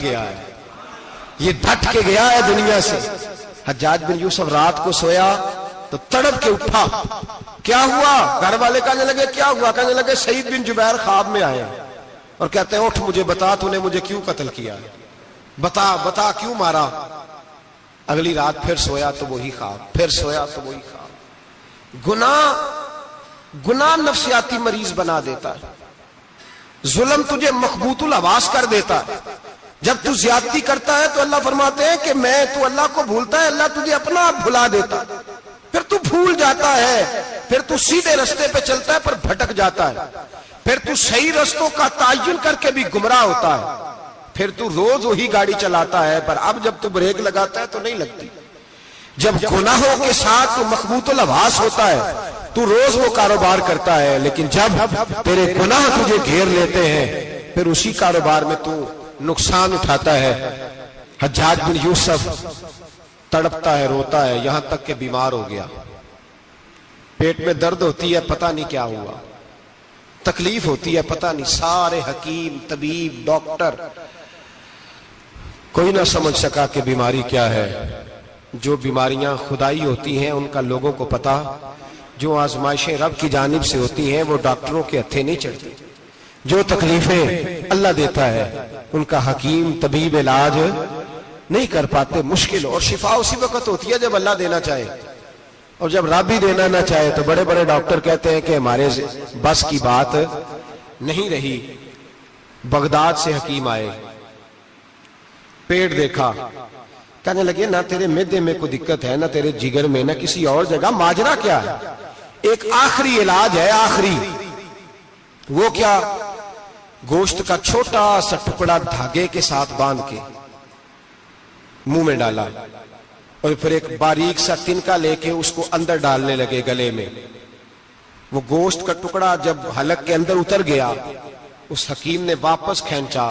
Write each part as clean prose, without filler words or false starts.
گیا ہے، یہ ڈٹ کے گیا ہے دنیا سے۔ حجاج بن یوسف رات کو سویا تو تڑپ کے اٹھا، کیا ہوا؟ گھر والے کہنے لگے کیا ہوا؟ کہنے لگے سعید بن جبیر خواب میں آئے اور کہتے ہیں اٹھ مجھے بتا تو نے مجھے کیوں قتل کیا، بتا کیوں مارا؟ اگلی رات پھر سویا تو وہی خواب، پھر سویا تو وہی خواب۔ گناہ نفسیاتی مریض بنا دیتا ہے، ظلم تجھے مخبوط الحواس کر دیتا ہے۔ جب تو زیادتی کرتا ہے تو اللہ فرماتے ہیں کہ تو اللہ کو بھولتا ہے، اللہ تجھے اپنا آپ بھلا دیتا ہے، پھر تو بھول جاتا ہے، پھر تو سیدھے رستے پہ چلتا ہے پر بھٹک جاتا ہے، پھر تو صحیح رستوں کا تعین کر کے بھی گمراہ ہوتا ہے، پھر تو روز وہی گاڑی چلاتا ہے پر اب جب تو بریک لگاتا ہے تو نہیں لگتی۔ جب گناہوں کے ساتھ تو مخبوط الحواس ہوتا ہے تو روز وہ کاروبار کرتا ہے، لیکن جب تیرے گناہ تجھے گھیر لیتے ہیں پھر اسی کاروبار میں تو نقصان اٹھاتا ہے۔ حجاج بن یوسف تڑپتا ہے، روتا ہے، یہاں تک کہ بیمار ہو گیا، پیٹ میں درد ہوتی ہے، پتہ نہیں کیا ہوا، تکلیف ہوتی ہے، پتہ نہیں، سارے حکیم طبیب ڈاکٹر کوئی نہ سمجھ سکا کہ بیماری کیا ہے۔ جو بیماریاں خدائی ہوتی ہیں ان کا لوگوں کو پتا، جو آزمائشیں رب کی جانب سے ہوتی ہیں وہ ڈاکٹروں کے ہتھے نہیں چڑھتی، جو تکلیفیں اللہ دیتا ہے ان کا حکیم طبیب علاج نہیں کر پاتے، مشکل، اور شفا اسی وقت ہوتی ہے جب اللہ دینا چاہے، اور جب رب ہی دینا نہ چاہے تو بڑے بڑے ڈاکٹر کہتے ہیں کہ ہمارے بس کی بات نہیں رہی۔ بغداد سے حکیم آئے، پیٹ دیکھا، کہنے لگے نہ تیرے معدے میں کوئی دقت ہے، نہ تیرے جگر میں، نہ کسی اور جگہ، ماجرا کیا ہے؟ ایک آخری علاج ہے، آخری، وہ کیا؟ گوشت کا چھوٹا سا ٹکڑا دھاگے کے ساتھ باندھ کے منہ میں ڈالا اور پھر ایک باریک سا تنکا لے کے اس کو اندر ڈالنے لگے گلے میں۔ وہ گوشت کا ٹکڑا جب حلق کے اندر اتر گیا، اس حکیم نے واپس کھینچا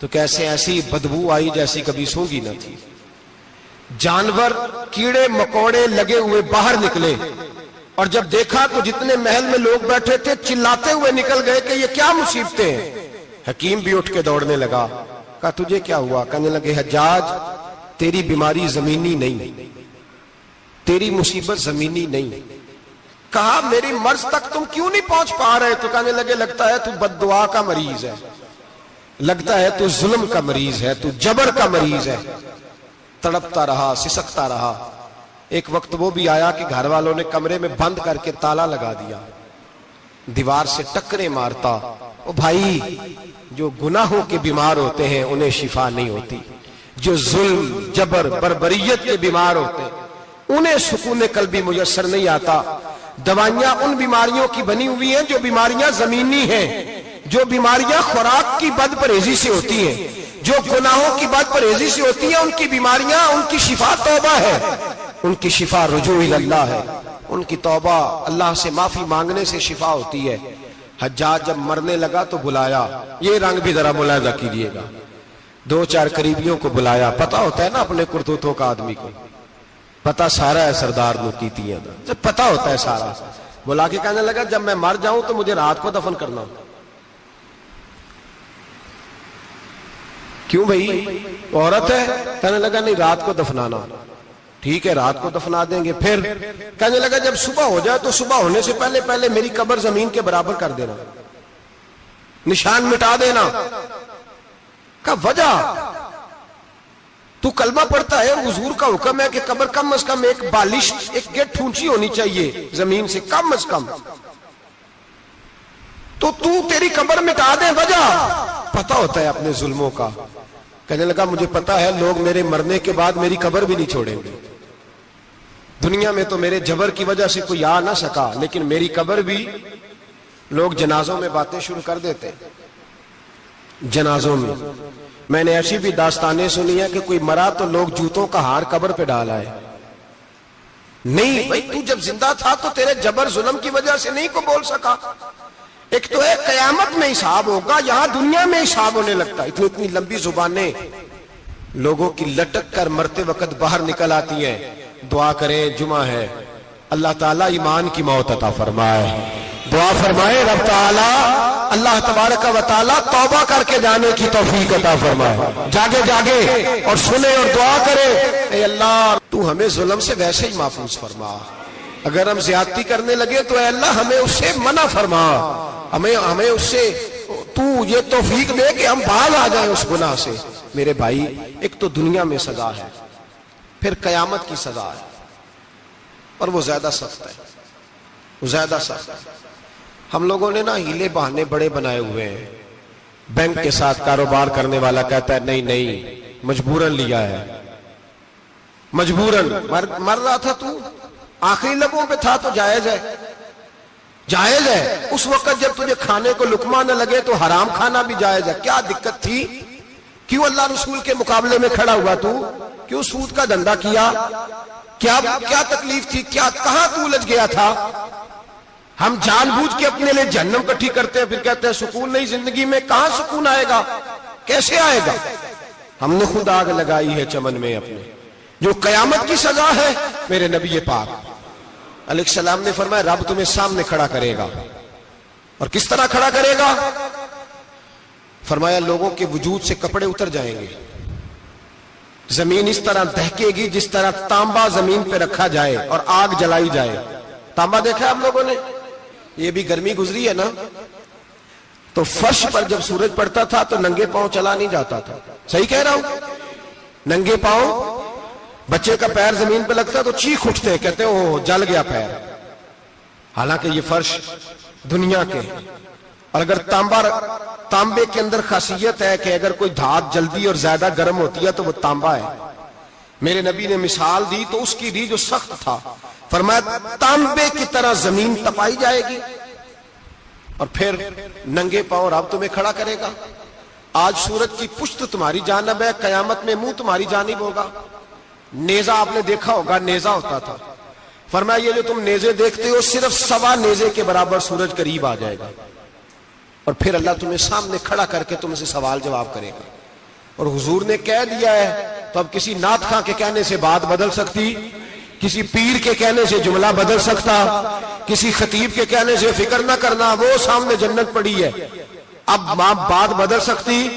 تو کیسے ایسی بدبو آئی جیسی کبھی سونگی نہ تھی۔ جانور کیڑے مکوڑے لگے ہوئے باہر نکلے، اور جب دیکھا تو جتنے محل میں لوگ بیٹھے تھے چلاتے ہوئے نکل گئے کہ یہ کیا مصیبتیں ہیں۔ حکیم بھی اٹھ کے دوڑنے لگا، کہا تجھے کیا ہوا؟ کہنے لگے حجاج تیری بیماری زمینی نہیں، تیری مصیبت زمینی نہیں۔ کہا میری مرض تک تم کیوں نہیں پہنچ پا رہے؟ تو کہنے لگے لگتا ہے تو بد دعا کا مریض ہے، لگتا ہے تو ظلم کا مریض ہے، تو جبر کا مریض ہے۔ تڑپتا رہا، سسکتا رہا۔ ایک وقت وہ بھی آیا کہ گھر والوں نے کمرے میں بند کر کے تالا لگا دیا، دیوار سے ٹکرے مارتا۔ او بھائی، جو گناہوں کے بیمار ہوتے ہیں انہیں شفا نہیں ہوتی، جو ظلم جبر بربریت کے بیمار ہوتے ہیں انہیں سکون قلبی میسر نہیں آتا۔ دوائیاں ان بیماریوں کی بنی ہوئی ہیں جو بیماریاں زمینی ہیں، جو بیماریاں خوراک کی بد پرہیزی سے ہوتی ہیں، جو گناہوں کی بد پرہیزی سے ہوتی ہیں، ان کی بیماریاں، ان کی شفا توبہ ہے، ان کی شفا رجوع اللہ ہے، ان کی توبہ اللہ سے معافی مانگنے سے شفا ہوتی ہے۔ حجاج جب مرنے لگا تو بلایا، یہ رنگ بھی ذرا ملاحظہ کیجئے گا، دو چار قریبیوں کو بلایا، پتہ ہوتا ہے نا اپنے کرتوتوں کا آدمی کو، پتہ سارا ہے سردار نوکیتیاں دا، جب پتہ ہوتا ہے سارا، بلا کے کہنے لگا جب میں مر جاؤں تو مجھے رات کو دفن کرنا۔ کیوں بھائی عورت ہے؟ کہنے لگا نہیں رات کو دفنانا۔ ٹھیک ہے رات کو دفنا دیں گے۔ پھر کہنے لگا جب صبح ہو جائے تو صبح ہونے سے پہلے پہلے میری قبر زمین کے برابر کر دینا، نشان مٹا دینا۔ کا وجہ تو کلمہ پڑھتا ہے، حضور کا حکم ہے کہ قبر کم از کم ایک بالش، ایک گیٹ اونچی ہونی چاہیے زمین سے کم از کم، تو تیری قبر مٹا دے۔ وجہ پتہ ہوتا ہے اپنے ظلموں کا۔ کہنے لگا مجھے پتہ ہے لوگ میرے مرنے کے بعد میری قبر بھی نہیں چھوڑیں گے، دنیا میں تو میرے جبر کی وجہ سے کوئی آ نہ سکا، لیکن میری قبر بھی لوگ جنازوں میں باتیں شروع کر دیتے۔ جنازوں میں نے ایسی بھی داستانیں سنی ہیں کہ کوئی مرا تو لوگ جوتوں کا ہار قبر پہ ڈال آئے۔ نہیں بھائی، تو جب زندہ تھا تو تیرے جبر ظلم کی وجہ سے نہیں کو بول سکا۔ ایک تو ہے قیامت میں حساب ہوگا، یہاں دنیا میں حساب ہونے لگتا ہے۔ اتنی لمبی زبانیں لوگوں کی لٹک کر مرتے وقت باہر نکل آتی ہیں۔ دعا کریں، جمعہ ہے، اللہ تعالیٰ ایمان کی موت عطا فرمائے۔ دعا فرمائے رب تعالیٰ اللہ تبارک و تعالی توبہ کر کے جانے کی توفیق عطا فرمائے. جاگے جاگے اور سنے اور دعا کرے, اے اللہ تو ہمیں ظلم سے ویسے ہی محفوظ فرما, اگر ہم زیادتی کرنے لگے تو اے اللہ ہمیں اس سے منع فرما, ہمیں اس سے تو یہ توفیق دے کہ ہم باز آ جائیں اس گناہ سے. میرے بھائی, ایک تو دنیا میں سزا ہے, پھر قیامت کی سزا ہے, اور وہ زیادہ سخت ہے, وہ زیادہ سخت ہے. ہم لوگوں نے نا ہیلے بہانے بڑے بنائے ہوئے ہیں. بینک کے ساتھ کاروبار کرنے والا کہتا ہے نہیں نہیں مجبوراً لیا ہے, مجبوراً. مر رہا تھا تو, آخری لبوں پہ تھا تو جائز ہے, جائز ہے. اس وقت جب تجھے کھانے کو لقمہ نہ لگے تو حرام کھانا بھی جائز ہے. کیا دقت تھی؟ کیوں اللہ رسول کے مقابلے میں کھڑا ہوا تو؟ کیوں سود کا دھندا کیا؟ کیا تکلیف تھی؟ کیا کہاں تو الجھ گیا تھا؟ ہم جان بوجھ کے اپنے لیے جہنم کٹھی کرتے ہیں, پھر کہتے ہیں سکون نہیں زندگی میں. کہاں سکون آئے گا؟ کیسے آئے گا؟ ہم نے خود آگ لگائی ہے چمن میں اپنے. جو قیامت کی سزا ہے, میرے نبی پاک علیہ السلام نے فرمایا رب تمہیں سامنے کھڑا کرے گا. اور کس طرح کھڑا کرے گا؟ فرمایا لوگوں کے وجود سے کپڑے اتر جائیں گے, زمین اس طرح دہکے گی جس طرح تانبا زمین پہ رکھا جائے اور آگ جلائی جائے. تانبا دیکھا ہے آپ لوگوں نے؟ یہ بھی گرمی گزری ہے نا, تو فرش پر جب سورج پڑتا تھا تو ننگے پاؤں چلا نہیں جاتا تھا. صحیح کہہ رہا ہوں؟ ننگے پاؤں, بچے کا پیر زمین پہ لگتا تو چیخ اٹھتے, کہتے ہیں اوہ جل گیا پیر. حالانکہ یہ فرش دنیا کے, اور اگر تانبے کے اندر خاصیت ہے کہ اگر کوئی دھات جلدی اور زیادہ گرم ہوتی ہے تو وہ تانبا ہے. میرے نبی نے مثال دی تو اس کی دی جو سخت تھا. فرمایا تانبے کی طرح زمین تپائی جائے گی, اور پھر ننگے پاؤں رب تمہیں کھڑا کرے گا. آج سورج کی پشت تمہاری جانب ہے, قیامت میں منہ تمہاری جانب ہوگا. نیزہ آپ نے دیکھا ہوگا, نیزہ ہوتا تھا. فرمایا یہ جو تم نیزے دیکھتے ہو صرف سوا نیزے کے برابر سورج قریب آ جائے گا, اور پھر اللہ تمہیں سامنے کھڑا کر کے تم سے سوال جواب کرے گا. اور حضور نے کہہ دیا ہے تو اب کسی نعت خواں کے کہنے سے بات بدل سکتی, کسی پیر کے کہنے سے جملہ بدل سکتا, کسی خطیب کے کہنے سے فکر نہ کرنا وہ سامنے جنت پڑی ہے, اب بات بدل سکتی.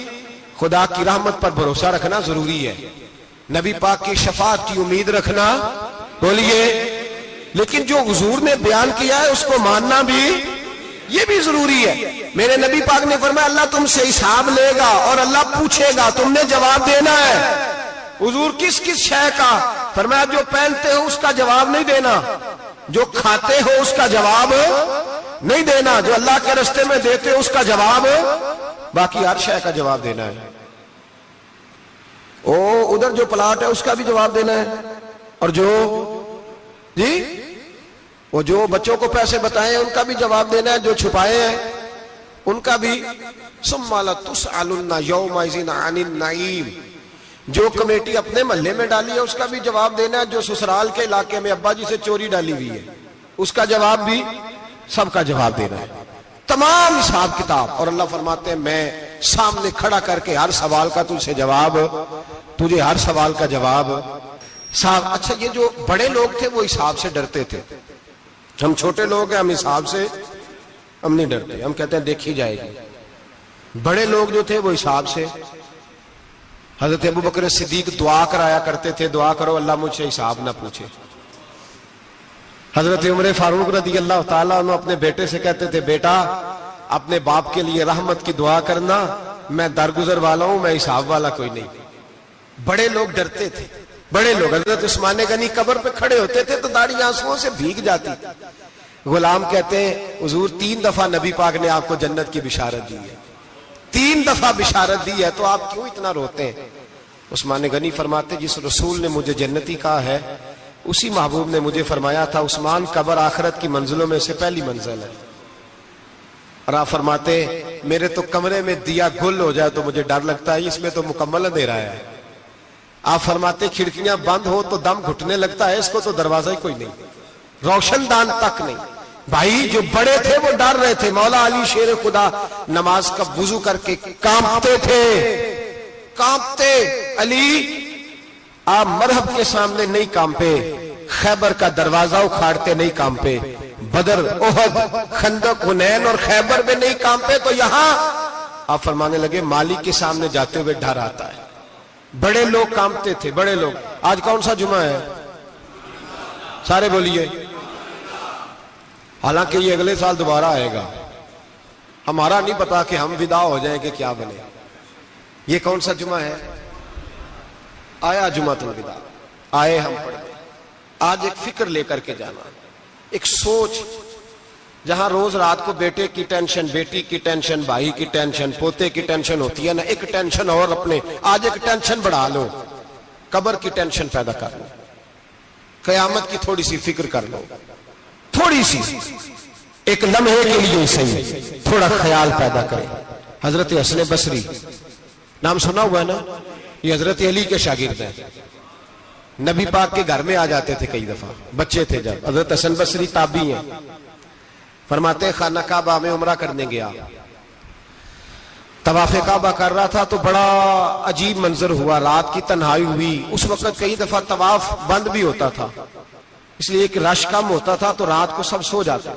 خدا کی رحمت پر بھروسہ رکھنا ضروری ہے, نبی پاک کی شفاعت کی امید رکھنا, بولیے. لیکن جو حضور نے بیان کیا ہے اس کو ماننا بھی یہ بھی ضروری ہے. میرے نبی پاک نے فرمایا اللہ تم سے حساب لے گا اور اللہ پوچھے گا, تم نے جواب دینا ہے. حضور کس کس شے کا؟ فرمایا جو پہنتے ہو اس کا جواب نہیں دینا, جو کھاتے ہو اس کا جواب نہیں دینا, جو اللہ کے راستے میں دیتے ہو اس کا جواب, باقی ہر شے کا جواب دینا ہے. ادھر جو پلاٹ ہے اس کا بھی جواب دینا ہے, اور وہ جو بچوں کو پیسے بتائے ان کا بھی جواب دینا ہے, جو چھپائے ہیں ان کا بھی. ثم لتسألن یومئذ عن النعیم, جو کمیٹی اپنے محلے میں ڈالی ہے اس کا بھی جواب دینا ہے, جو سسرال کے علاقے میں ابا جی سے چوری ڈالی ہوئی ہے اس کا جواب بھی, سب کا جواب دینا ہے, تمام حساب کتاب. اور اللہ فرماتے ہیں میں سامنے کھڑا کر کے ہر سوال کا تجھے ہر سوال کا جواب صاحب. اچھا یہ جو بڑے لوگ تھے وہ حساب سے ڈرتے تھے, ہم چھوٹے لوگ ہیں ہم حساب سے ہم نہیں ڈرتے, ہم کہتے ہیں دیکھی جائے گی. بڑے لوگ جو تھے وہ حساب سے, حضرت ابو بکر صدیق دعا کرایا کرتے تھے, دعا کرو اللہ مجھ سے حساب نہ پوچھے. حضرت عمر فاروق رضی اللہ تعالیٰ عنہ اپنے بیٹے سے کہتے تھے بیٹا اپنے باپ کے لیے رحمت کی دعا کرنا, میں درگزر والا ہوں, میں حساب والا کوئی نہیں. بڑے لوگ ڈرتے تھے, بڑے لوگ. حضرت عثمان غنی قبر پہ کھڑے ہوتے تھے تو داڑھی آنسوؤں سے بھیگ جاتی. غلام کہتے ہیں حضور 3 دفعہ نبی پاک نے آپ کو جنت کی بشارت دی ہے, 3 دفعہ بشارت دی ہے, تو آپ کیوں اتنا روتے ہیں؟ عثمان غنی فرماتے جس رسول نے مجھے جنتی کہا ہے اسی محبوب نے مجھے فرمایا تھا عثمان قبر آخرت کی منزلوں میں سے پہلی منزل ہے. اور آپ فرماتے میرے تو کمرے میں دیا گل ہو جائے تو مجھے ڈر لگتا ہے, اس میں تو مکمل اندھیرا ہے. آپ فرماتے کھڑکیاں بند ہو تو دم گھٹنے لگتا ہے, اس کو تو دروازہ ہی کوئی نہیں, روشن دان تک نہیں. بھائی جو بڑے تھے وہ ڈر رہے تھے. مولا علی شیر خدا نماز کا وضو کر کے کانپتے تھے, کانپتے. علی آپ مرحب کے سامنے نہیں کانپے, خیبر کا دروازہ اکھاڑتے نہیں کانپے, بدر، احد، خندق، حنین اور خیبر میں نہیں کانپے تو یہاں آپ فرمانے لگے مالی کے سامنے جاتے ہوئے ڈر آتا ہے. بڑے لوگ کانپتے تھے، بڑے لوگ. آج کون سا جمعہ ہے؟ سارے بولیے. حالانکہ یہ اگلے سال دوبارہ آئے گا، ہمارا نہیں پتا کہ ہم ودا ہو جائیں کہ کیا بنے. یہ کون سا جمعہ ہے؟ آیا جمعۃ الوداع، آئے ہم پڑھیں. آج ایک فکر لے کر کے جانا، ایک سوچ. جہاں روز رات کو بیٹے کی ٹینشن، بیٹی کی ٹینشن، بھائی کی ٹینشن، پوتے کی ٹینشن ہوتی ہے نا، ایک ٹینشن اور اپنے آج ایک ٹینشن بڑھا لو، قبر کی ٹینشن پیدا کر لو، قیامت کی تھوڑی سی فکر کر لو، تھوڑی سی، ایک لمحے کے لیے صحیح تھوڑا خیال پیدا کرے. حضرت حسن بصری نام سنا ہوا ہے نا، یہ حضرت علی کے شاگرد ہیں. نبی پاک کے گھر میں آ جاتے تھے کئی دفعہ، بچے تھے جب. حضرت حسن بصری تابعی ہیں. فرماتے خانہ کعبہ میں عمرہ کرنے گیا، طواف کعبہ کر رہا تھا تو بڑا عجیب منظر ہوا. رات کی تنہائی ہوئی. اس وقت کئی دفعہ طواف بند بھی ہوتا تھا، اس لیے ایک رش کم ہوتا تھا تو رات کو سب سو جاتے.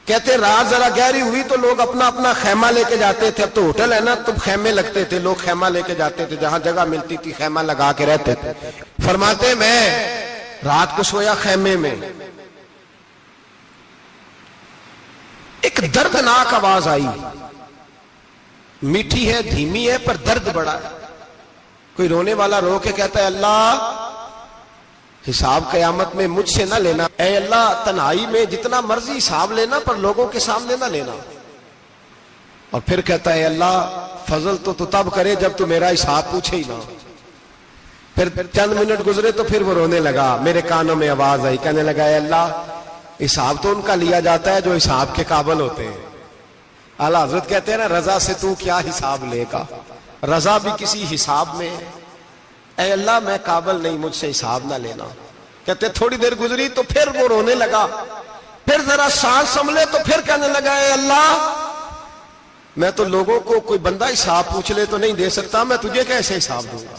کہتے رات ذرا گہری ہوئی تو لوگ اپنا اپنا خیمہ لے کے جاتے تھے. اب تو ہوٹل ہے نا تو خیمے لگتے تھے، لوگ خیمہ لے کے جاتے تھے، جہاں جگہ ملتی تھی خیمہ لگا کے رہتے تھے. فرماتے میں رات کو سویا خیمے میں، ایک دردناک آواز آئی. میٹھی ہے، دھیمی ہے، پر درد بڑا ہے. کوئی رونے والا رو کے کہتا ہے اللہ حساب قیامت میں مجھ سے نہ لینا، اے اللہ تنہائی میں جتنا مرضی حساب لینا پر لوگوں کے سامنے نہ لینا. اور پھر کہتا ہے اللہ فضل تو تب کرے جب تو میرا حساب پوچھے ہی نہ. پھر چند منٹ گزرے تو پھر وہ رونے لگا. میرے کانوں میں آواز آئی، کہنے لگا اے اللہ حساب تو ان کا لیا جاتا ہے جو حساب کے قابل ہوتے ہیں. اعلیٰ حضرت کہتے ہیں نا رضا سے تو کیا حساب لے گا، رضا بھی کسی حساب میں ہے. اے اللہ میں قابل نہیں، مجھ سے حساب نہ لینا. کہتے تھوڑی دیر گزری تو پھر وہ رونے لگا. پھر ذرا سانس سنبھلے تو پھر کہنے لگا اے اللہ میں تو لوگوں کو کوئی بندہ حساب پوچھ لے تو نہیں دے سکتا، میں تجھے کیسے حساب دوں گا.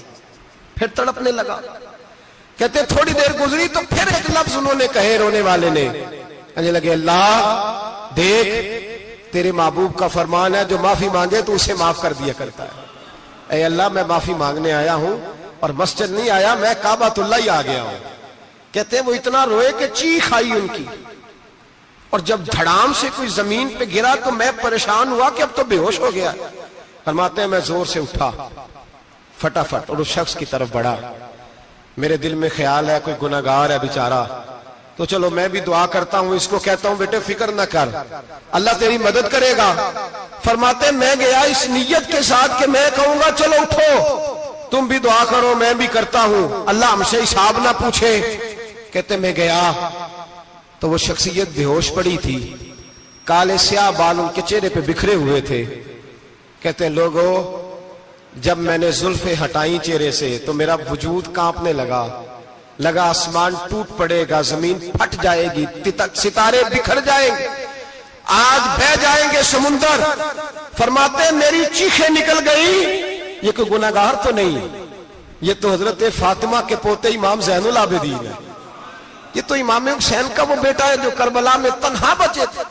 پھر تڑپنے لگا. کہتے تھوڑی دیر گزری تو پھر ایک لفظ انہوں نے کہے، رونے والے نے کہنے لگے اللہ دیکھ تیرے محبوب کا فرمان ہے جو معافی مانگے تو اسے معاف کر دیا کرتا ہے. اے اللہ میں معافی مانگنے آیا ہوں اور مسجد نہیں آیا، میں کعبۃ اللہ ہی آ گیا ہوں. کہتے ہیں وہ اتنا روئے کہ چیخ آئی ان کی. اور جب دھڑام سے کوئی زمین پہ گرا تو میں پریشان ہوا کہ اب تو بے ہوش ہو گیا. فرماتے ہیں میں زور سے اٹھا فٹافٹ اور اس شخص کی طرف بڑھا. میرے دل میں خیال ہے کوئی گناہگار ہے بیچارہ، تو چلو میں بھی دعا کرتا ہوں، اس کو کہتا ہوں بیٹے فکر نہ کر، اللہ تیری مدد کرے گا. فرماتے میں گیا اس نیت کے ساتھ کہ میں کہوں گا چلو اٹھو تم بھی دعا کرو، میں بھی کرتا ہوں، اللہ ہم سے حساب نہ پوچھے. کہتے میں گیا تو وہ شخصیت بے ہوش پڑی تھی، کالے سیاہ بال ان کے چہرے پہ بکھرے ہوئے تھے. کہتے لوگوں جب میں نے زلفیں ہٹائیں چہرے سے تو میرا وجود کانپنے لگا آسمان ٹوٹ پڑے گا، زمین پھٹ جائے گی، ستارے بکھر جائیں گے، آج بہہ جائیں گے سمندر. فرماتے میری چیخیں نکل گئی. یہ کوئی گناہگار تو نہیں، یہ تو حضرت فاطمہ کے پوتے امام زین العابدین ہے، یہ تو امام حسین کا وہ بیٹا ہے جو کربلا میں تنہا بچے تھے.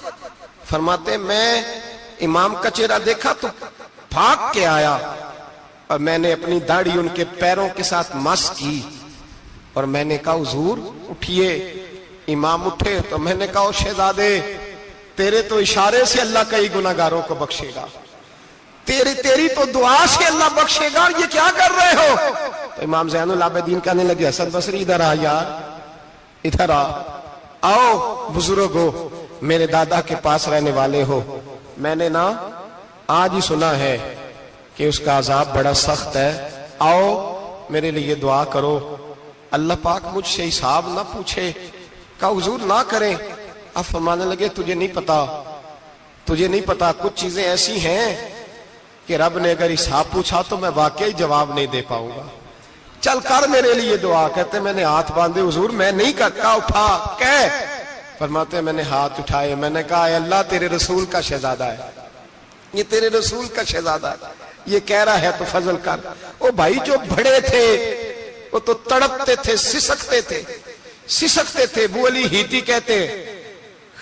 فرماتے میں امام کا چہرہ دیکھا تو بھاگ کے آیا اور میں نے اپنی داڑھی ان کے پیروں کے ساتھ مس کی اور میں نے کہا حضور اٹھئے. امام اٹھے تو میں نے کہا شہزادے تیرے تو اشارے سے اللہ کئی گناہگاروں کو بخشے گا، تیری تو دعا سے اللہ بخشے گا، یہ کیا کر رہے ہو؟ تو امام زین العابدین کہنے لگے حسن بصری ادھر آ یار، ادھر آؤ بزرگو، میرے دادا کے پاس رہنے والے ہو. میں نے نا آج ہی سنا ہے کہ اس کا عذاب بڑا سخت ہے، آؤ میرے لیے دعا کرو، اللہ پاک مجھ سے حساب نہ پوچھے. کہا حضور نہ کریں. اب فرمانے لگے تجھے نہیں پتا کچھ چیزیں ایسی ہیں کہ رب نے اگر حساب پوچھا تو میں واقعی جواب نہیں دے پاؤں گا، چل کر میرے لیے دعا. کہتے میں نے ہاتھ باندھے حضور میں نہیں کرتا، اٹھا کہہ. فرماتے میں نے ہاتھ اٹھائے، میں نے کہا اے اللہ تیرے رسول کا شہزادہ ہے، یہ تیرے رسول کا شہزادہ ہے، یہ کہہ رہا ہے تو فضل کر. وہ بھائی جو بڑے تھے وہ تو تڑپتے تھے، سسکتے تھے. ابو علی ہیتی کہتے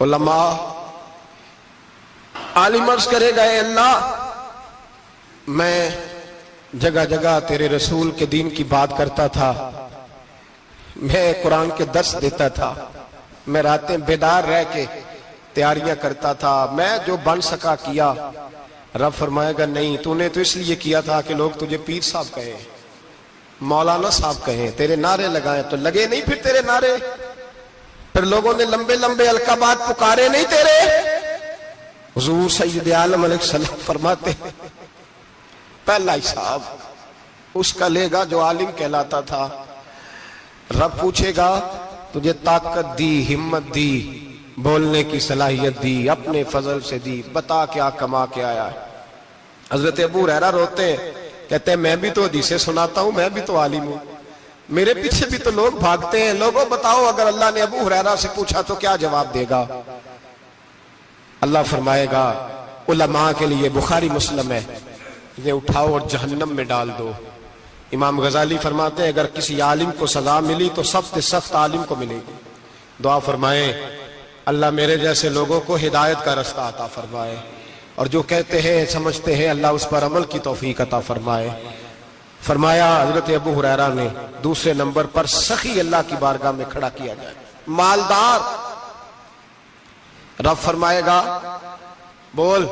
علماء عالم عرض کرے گا اے اللہ میں جگہ جگہ تیرے رسول کے دین کی بات کرتا تھا، میں قرآن کے درس دیتا تھا، میں راتیں بیدار رہ کے تیاریاں کرتا تھا، میں جو بن سکا کیا۔ رب فرمائے گا نہیں، تو نے تو اس لیے کیا تھا کہ لوگ تجھے پیر صاحب کہیں، مولانا صاحب کہیں، تیرے نعرے لگائیں، تو لگے نہیں پھر تیرے نعرے؟ پھر لوگوں نے لمبے لمبے القابات پکارے نہیں تیرے؟ حضور سید عالم علیہ السلام فرماتے ہیں پہلا حساب اس کا لے گا جو عالم کہلاتا تھا۔ رب پوچھے گا تجھے طاقت دی، ہمت دی، بولنے کی صلاحیت دی، اپنے فضل سے دی، بتا کیا کما کے آیا ہے۔ حضرت ابو ہریرہ روتے ہیں، کہتے ہیں میں بھی تو حدیثیں سناتا ہوں، میں بھی تو عالم ہوں، میرے پیچھے بھی تو لوگ بھاگتے ہیں، لوگوں بتاؤ اگر اللہ نے ابو ہریرہ سے پوچھا تو کیا جواب دے گا؟ اللہ فرمائے گا علماء کے لیے بخاری مسلم ہے، انہیں اٹھاؤ اور جہنم میں ڈال دو۔ امام غزالی فرماتے ہیں اگر کسی عالم کو سزا ملی تو سخت سے سخت عالم کو ملے گی۔ دعا فرمائیں اللہ میرے جیسے لوگوں کو ہدایت کا رستہ عطا فرمائے، اور جو کہتے ہیں سمجھتے ہیں اللہ اس پر عمل کی توفیق عطا فرمائے۔ فرمایا حضرت ابو ہریرہ نے دوسرے نمبر پر سخی اللہ کی بارگاہ میں کھڑا کیا جائے، مالدار۔ رب فرمائے گا بول،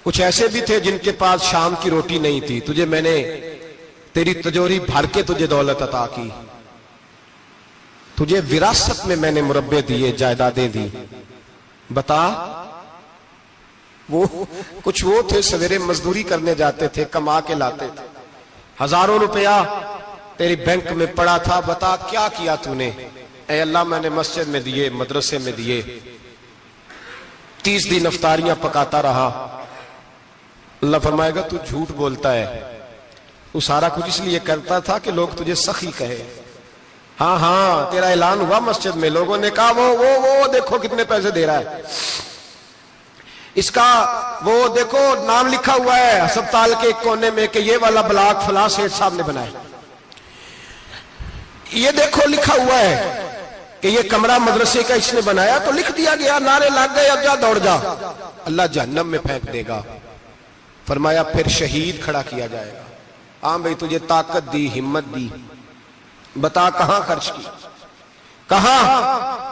کچھ ایسے بھی تھے جن کے پاس شام کی روٹی نہیں تھی، تجھے میں نے تیری تجوری بھر کے تجھے دولت عطا کی، تجھے وراثت میں میں نے مربے دیے، جائیدادیں دی، بتا۔ وہ کچھ وہ تھے سویرے مزدوری کرنے جاتے تھے، کما کے لاتے تھے، ہزاروں روپیہ تیری بینک میں پڑا تھا، بتا کیا کیا تو نے؟ اے اللہ میں نے مسجد میں دیے، مدرسے میں دیے، 30 دن افطاریاں پکاتا رہا۔ اللہ فرمائے گا تو جھوٹ بولتا ہے، تو سارا کچھ اس لیے کرتا تھا کہ لوگ تجھے سخی کہے۔ ہاں ہاں تیرا اعلان ہوا مسجد میں، لوگوں نے کہا وہ دیکھو کتنے پیسے دے رہا ہے، اس کا وہ دیکھو نام لکھا ہوا ہے ہسپتال کے ایک کونے میں کہ یہ والا بلاک فلاں سیٹھ صاحب نے بنایا، یہ دیکھو لکھا ہوا ہے کہ یہ کمرہ مدرسے کا اس نے بنایا، تو لکھ دیا گیا، نعرے لگ گئے، اب جا دوڑ جا۔ اللہ جہنم میں پھینک دے گا۔ فرمایا پھر شہید کھڑا کیا جائے گا، ہاں بھئی تجھے طاقت دی، ہمت دی، بتا کہاں خرچ کی، کہاں؟